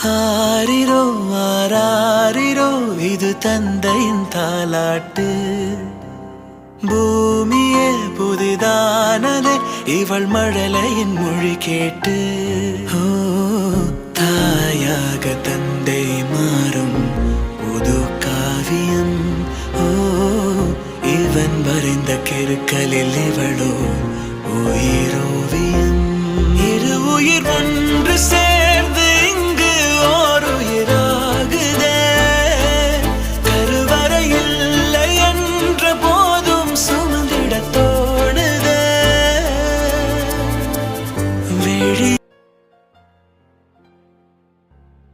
ஆரிரோ ஆராரிரோ இது தந்தையின் தாலாட்டு. பூமியே புதிதானதே இவள் மழலையின் மொழி கேட்டு. ஓ தாயாக தந்தை மாறும் புது காவியம். ஓ இவன் வரைந்த கிருக்கலில் இவளோ உயிரோ.